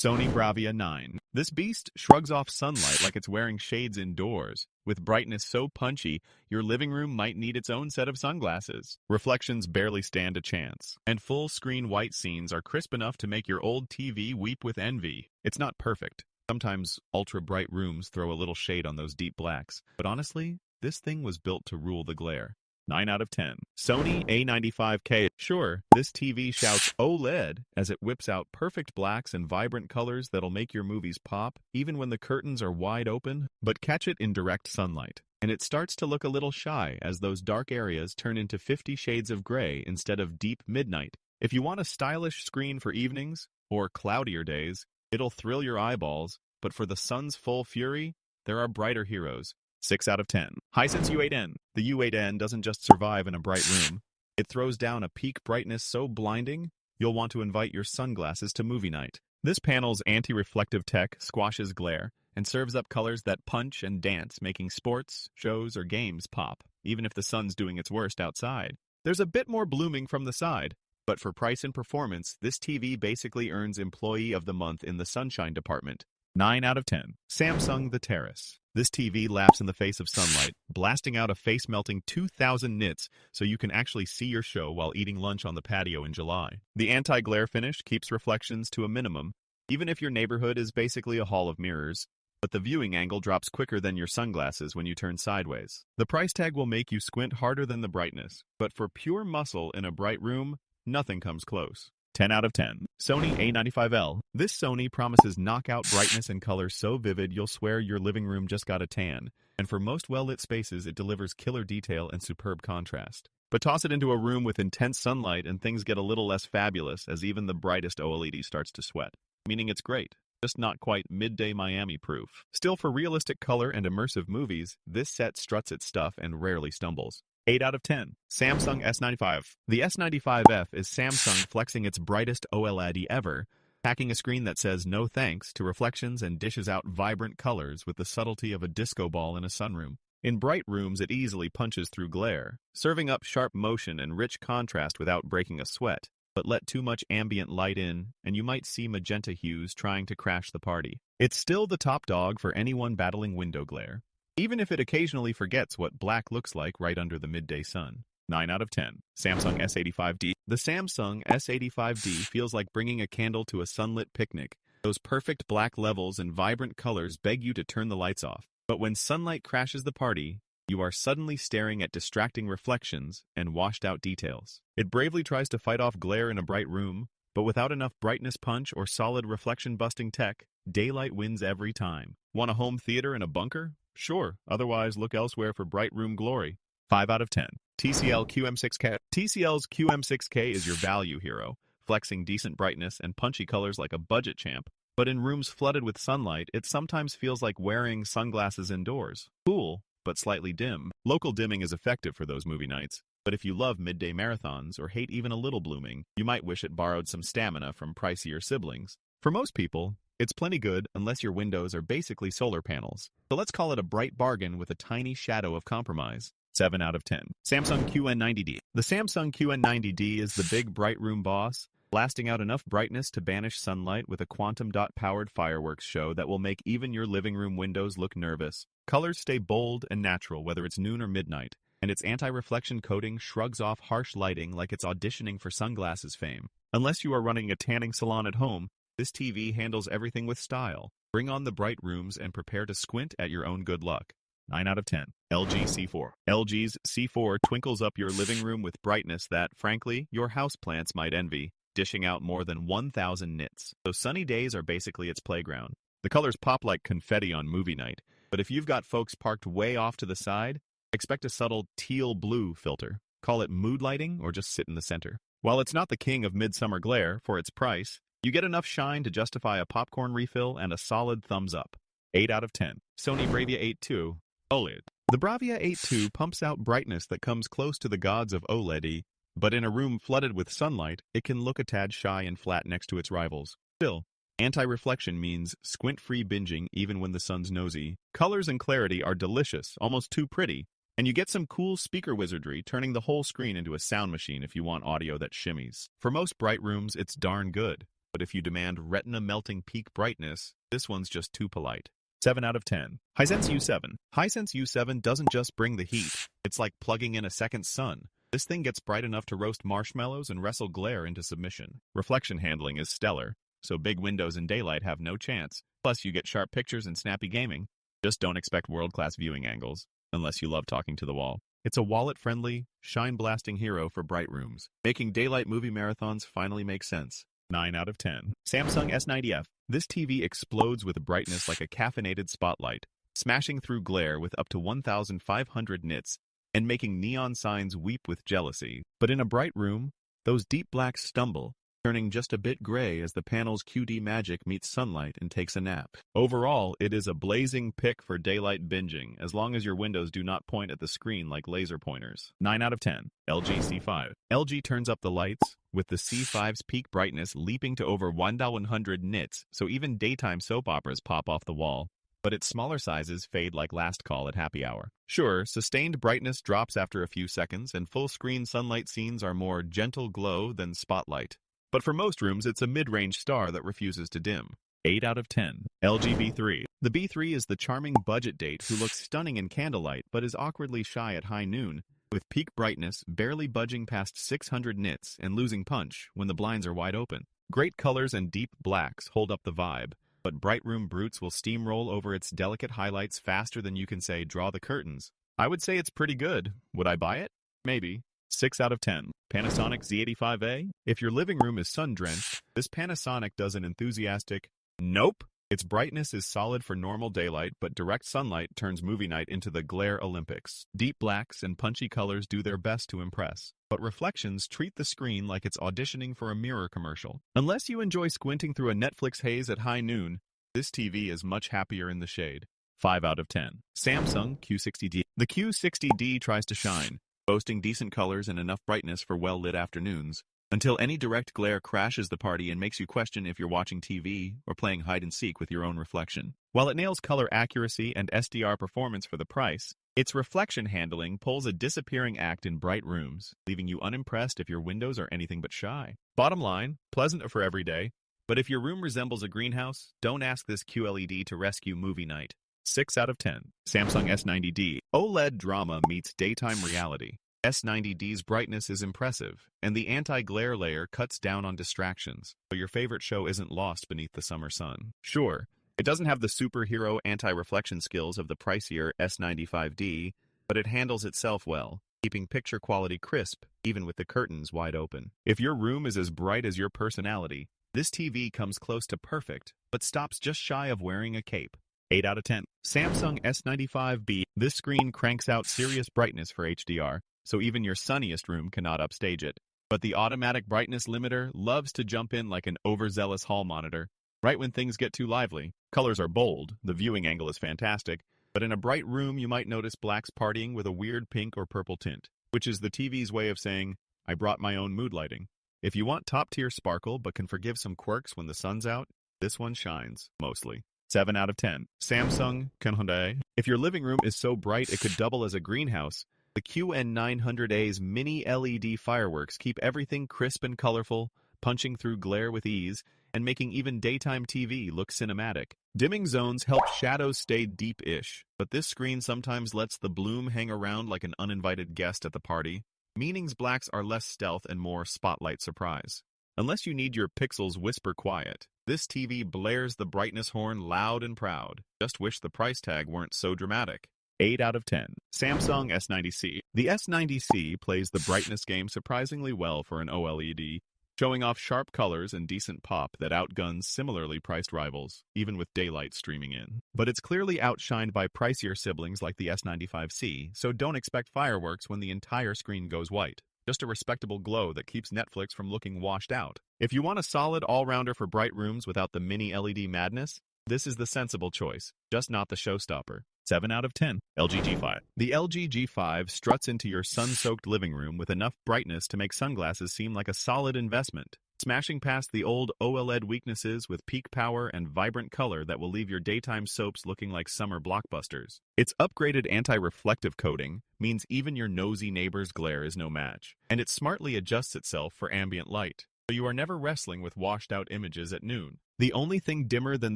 Sony BRAVIA 9. This beast shrugs off sunlight like it's wearing shades indoors. With brightness so punchy, your living room might need its own set of sunglasses. Reflections barely stand a chance. And full-screen white scenes are crisp enough to make your old TV weep with envy. It's not perfect. Sometimes ultra-bright rooms throw a little shade on those deep blacks. But honestly, this thing was built to rule the glare. 9 out of 10. Sony A95K. Sure, this TV shouts OLED as it whips out perfect blacks and vibrant colors that'll make your movies pop, even when the curtains are wide open, but catch it in direct sunlight. And it starts to look a little shy as those dark areas turn into 50 shades of gray instead of deep midnight. If you want a stylish screen for evenings, or cloudier days, it'll thrill your eyeballs, but for the sun's full fury, there are brighter heroes. 6 out of 10. Hisense U8N. The U8N doesn't just survive in a bright room. It throws down a peak brightness so blinding, you'll want to invite your sunglasses to movie night. This panel's anti-reflective tech squashes glare and serves up colors that punch and dance, making sports, shows, or games pop, even if the sun's doing its worst outside. There's a bit more blooming from the side, but for price and performance, this TV basically earns Employee of the Month in the sunshine department. 9 out of 10. Samsung The Terrace. This TV laughs in the face of sunlight, blasting out a face-melting 2,000 nits so you can actually see your show while eating lunch on the patio in July. The anti-glare finish keeps reflections to a minimum, even if your neighborhood is basically a hall of mirrors, but the viewing angle drops quicker than your sunglasses when you turn sideways. The price tag will make you squint harder than the brightness, but for pure muscle in a bright room, nothing comes close. 10 out of 10. Sony A95L. This Sony promises knockout brightness and color so vivid you'll swear your living room just got a tan. And for most well-lit spaces, it delivers killer detail and superb contrast. But toss it into a room with intense sunlight and things get a little less fabulous as even the brightest OLED starts to sweat. Meaning it's great, just not quite midday Miami proof. Still, for realistic color and immersive movies, this set struts its stuff and rarely stumbles. 8 out of 10. Samsung S95. The S95F is Samsung flexing its brightest OLED ever, packing a screen that says no thanks to reflections and dishes out vibrant colors with the subtlety of a disco ball in a sunroom. In bright rooms, it easily punches through glare, serving up sharp motion and rich contrast without breaking a sweat. But let too much ambient light in, and you might see magenta hues trying to crash the party. It's still the top dog for anyone battling window glare, even if it occasionally forgets what black looks like right under the midday sun. 9 out of 10. Samsung S85D. The Samsung S85D feels like bringing a candle to a sunlit picnic. Those perfect black levels and vibrant colors beg you to turn the lights off. But when sunlight crashes the party, you are suddenly staring at distracting reflections and washed-out details. It bravely tries to fight off glare in a bright room, but without enough brightness punch or solid reflection-busting tech, daylight wins every time. Want a home theater in a bunker? Sure, otherwise look elsewhere for bright room glory. 5 out of 10. TCL QM6K. TCL's QM6K is your value hero, flexing decent brightness and punchy colors like a budget champ. But in rooms flooded with sunlight, it sometimes feels like wearing sunglasses indoors. Cool, but slightly dim. Local dimming is effective for those movie nights. But if you love midday marathons or hate even a little blooming, you might wish it borrowed some stamina from pricier siblings. For most people, it's plenty good unless your windows are basically solar panels. So let's call it a bright bargain with a tiny shadow of compromise. 7 out of 10. Samsung QN90D. The Samsung QN90D is the big bright room boss, blasting out enough brightness to banish sunlight with a quantum dot-powered fireworks show that will make even your living room windows look nervous. Colors stay bold and natural whether it's noon or midnight, and its anti-reflection coating shrugs off harsh lighting like it's auditioning for sunglasses fame. Unless you are running a tanning salon at home, this TV handles everything with style. Bring on the bright rooms and prepare to squint at your own good luck. 9 out of 10. LG C4. LG's C4 twinkles up your living room with brightness that, frankly, your houseplants might envy, dishing out more than 1,000 nits. So sunny days are basically its playground. The colors pop like confetti on movie night, but if you've got folks parked way off to the side, expect a subtle teal-blue filter. Call it mood lighting or just sit in the center. While it's not the king of midsummer glare for its price, you get enough shine to justify a popcorn refill and a solid thumbs up. 8 out of 10. Sony BRAVIA 8 II OLED. The BRAVIA 8 II pumps out brightness that comes close to the gods of OLED, but in a room flooded with sunlight, it can look a tad shy and flat next to its rivals. Still, anti-reflection means squint-free binging even when the sun's nosy. Colors and clarity are delicious, almost too pretty, and you get some cool speaker wizardry, turning the whole screen into a sound machine if you want audio that shimmies. For most bright rooms, it's darn good. But if you demand retina-melting peak brightness, this one's just too polite. 7 out of 10. Hisense U7. Hisense U7 doesn't just bring the heat. It's like plugging in a second sun. This thing gets bright enough to roast marshmallows and wrestle glare into submission. Reflection handling is stellar, so big windows in daylight have no chance. Plus, you get sharp pictures and snappy gaming. Just don't expect world-class viewing angles, unless you love talking to the wall. It's a wallet-friendly, shine-blasting hero for bright rooms, making daylight movie marathons finally make sense. 9 out of 10. Samsung S90F. This TV explodes with brightness like a caffeinated spotlight, smashing through glare with up to 1,500 nits and making neon signs weep with jealousy. But in a bright room, those deep blacks stumble, turning just a bit gray as the panel's QD magic meets sunlight and takes a nap. Overall, it is a blazing pick for daylight binging, as long as your windows do not point at the screen like laser pointers. 9 out of 10. LG C5. LG turns up the lights, with the C5's peak brightness leaping to over 1,100 nits, so even daytime soap operas pop off the wall. But its smaller sizes fade like last call at happy hour. Sure, sustained brightness drops after a few seconds, and full-screen sunlight scenes are more gentle glow than spotlight. But for most rooms, it's a mid-range star that refuses to dim. 8 out of 10. LG B3. The B3 is the charming budget date who looks stunning in candlelight but is awkwardly shy at high noon, with peak brightness barely budging past 600 nits and losing punch when the blinds are wide open. Great colors and deep blacks hold up the vibe, but bright room brutes will steamroll over its delicate highlights faster than you can say draw the curtains. I would say it's pretty good. Would I buy it? Maybe. 6 out of 10. Panasonic Z85A. If your living room is sun-drenched, this Panasonic does an enthusiastic nope. Its brightness is solid for normal daylight, but direct sunlight turns movie night into the glare Olympics. Deep blacks and punchy colors do their best to impress, but reflections treat the screen like it's auditioning for a mirror commercial. Unless you enjoy squinting through a Netflix haze at high noon, this TV is much happier in the shade. 5 out of 10. Samsung Q60D. The Q60D tries to shine, boasting decent colors and enough brightness for well-lit afternoons, until any direct glare crashes the party and makes you question if you're watching TV or playing hide-and-seek with your own reflection. While it nails color accuracy and SDR performance for the price, its reflection handling pulls a disappearing act in bright rooms, leaving you unimpressed if your windows are anything but shy. Bottom line, pleasant for every day, but if your room resembles a greenhouse, don't ask this QLED to rescue movie night. 6 out of 10. Samsung S90D. OLED drama meets daytime reality. S90D's brightness is impressive, and the anti-glare layer cuts down on distractions, but your favorite show isn't lost beneath the summer sun. Sure, it doesn't have the superhero anti-reflection skills of the pricier S95D, but it handles itself well, keeping picture quality crisp, even with the curtains wide open. If your room is as bright as your personality, this TV comes close to perfect, but stops just shy of wearing a cape. 8 out of 10. Samsung S95B. This screen cranks out serious brightness for HDR, so even your sunniest room cannot upstage it. But the automatic brightness limiter loves to jump in like an overzealous hall monitor. Right when things get too lively, colors are bold, the viewing angle is fantastic, but in a bright room you might notice blacks partying with a weird pink or purple tint, which is the TV's way of saying, I brought my own mood lighting. If you want top-tier sparkle but can forgive some quirks when the sun's out, this one shines, mostly. 7 out of 10. Samsung Contenders. If your living room is so bright it could double as a greenhouse, the QN900A's mini LED fireworks keep everything crisp and colorful, punching through glare with ease, and making even daytime TV look cinematic. Dimming zones help shadows stay deep-ish, but this screen sometimes lets the bloom hang around like an uninvited guest at the party. Meanings blacks are less stealth and more spotlight surprise. Unless you need your pixels whisper quiet, this TV blares the brightness horn loud and proud. Just wish the price tag weren't so dramatic. 8 out of 10. Samsung S90C. The S90C plays the brightness game surprisingly well for an OLED, showing off sharp colors and decent pop that outguns similarly priced rivals, even with daylight streaming in. But it's clearly outshined by pricier siblings like the S95C, so don't expect fireworks when the entire screen goes white. Just a respectable glow that keeps Netflix from looking washed out. If you want a solid all-rounder for bright rooms without the mini LED madness, this is the sensible choice, just not the showstopper. 7 out of 10. LG G5. The LG G5 struts into your sun-soaked living room with enough brightness to make sunglasses seem like a solid investment, smashing past the old OLED weaknesses with peak power and vibrant color that will leave your daytime soaps looking like summer blockbusters. Its upgraded anti-reflective coating means even your nosy neighbor's glare is no match, and it smartly adjusts itself for ambient light. so you are never wrestling with washed-out images at noon. The only thing dimmer than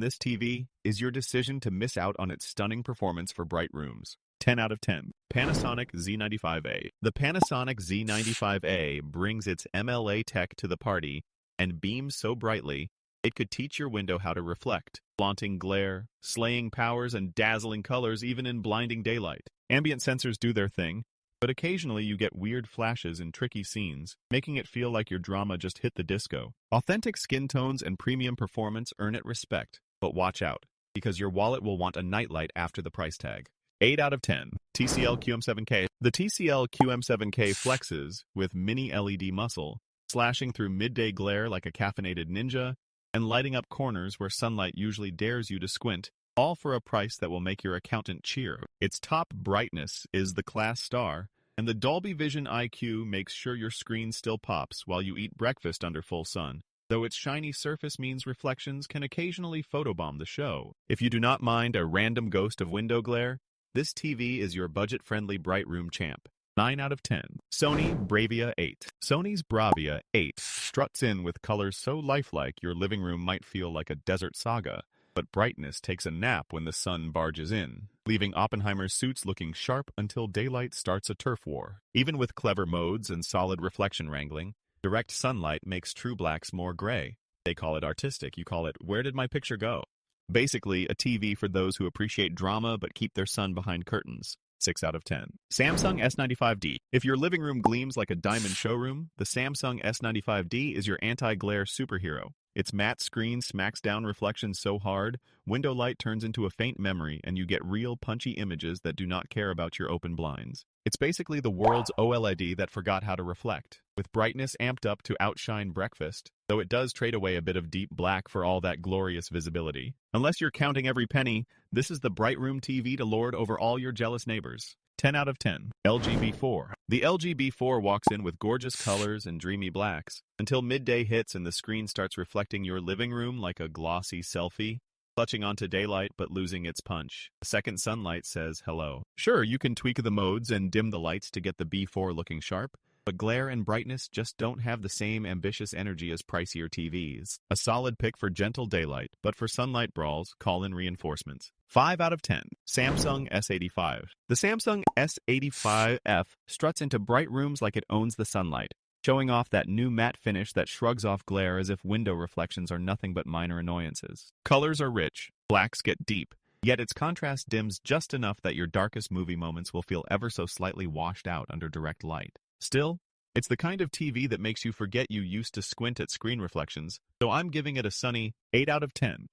this TV is your decision to miss out on its stunning performance for bright rooms. 10 out of 10. Panasonic Z95A. The Panasonic Z95A brings its MLA tech to the party and beams so brightly, it could teach your window how to reflect, flaunting glare, slaying powers, and dazzling colors even in blinding daylight. Ambient sensors do their thing, but occasionally you get weird flashes in tricky scenes, making it feel like your drama just hit the disco. Authentic skin tones and premium performance earn it respect, but watch out, because your wallet will want a nightlight after the price tag. 8 out of 10. TCL QM7K. The TCL QM7K flexes with mini LED muscle, slashing through midday glare like a caffeinated ninja, and lighting up corners where sunlight usually dares you to squint, all for a price that will make your accountant cheer. Its top brightness is the class star, and the Dolby Vision IQ makes sure your screen still pops while you eat breakfast under full sun, though its shiny surface means reflections can occasionally photobomb the show. If you do not mind a random ghost of window glare, this TV is your budget-friendly bright room champ. 9 out of 10. Sony BRAVIA 8. Sony's BRAVIA 8 struts in with colors so lifelike your living room might feel like a desert saga, but brightness takes a nap when the sun barges in, leaving Oppenheimer's suits looking sharp until daylight starts a turf war. Even with clever modes and solid reflection wrangling, direct sunlight makes true blacks more gray. They call it artistic, you call it, where did my picture go? Basically, a TV for those who appreciate drama but keep their sun behind curtains. 6 out of 10. Samsung S95D. If your living room gleams like a diamond showroom, the Samsung S95D is your anti-glare superhero. Its matte screen smacks down reflections so hard, window light turns into a faint memory and you get real punchy images that do not care about your open blinds. It's basically the world's OLED that forgot how to reflect, with brightness amped up to outshine breakfast, though it does trade away a bit of deep black for all that glorious visibility. Unless you're counting every penny, this is the bright room TV to lord over all your jealous neighbors. 10 out of 10. LG B4. The LG B4 walks in with gorgeous colors and dreamy blacks, until midday hits and the screen starts reflecting your living room like a glossy selfie, clutching onto daylight but losing its punch. The second sunlight says hello. Sure, you can tweak the modes and dim the lights to get the B4 looking sharp, but glare and brightness just don't have the same ambitious energy as pricier TVs. A solid pick for gentle daylight, but for sunlight brawls, call in reinforcements. 5 out of 10. Samsung S85. The Samsung S85F struts into bright rooms like it owns the sunlight, showing off that new matte finish that shrugs off glare as if window reflections are nothing but minor annoyances. Colors are rich, blacks get deep, yet its contrast dims just enough that your darkest movie moments will feel ever so slightly washed out under direct light. Still, it's the kind of TV that makes you forget you used to squint at screen reflections, so I'm giving it a sunny 8 out of 10.